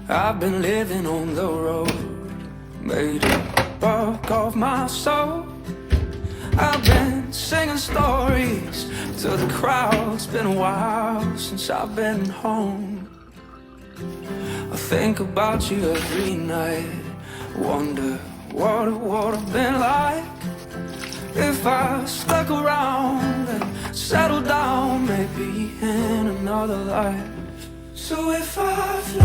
I've been living on the road, made a buck of my soul. I've been singing stories to the crowd. It's been a while since I've been home. I think about you every night, wonder what it would have been like if I stuck around and settled down, maybe in another life. So if I fly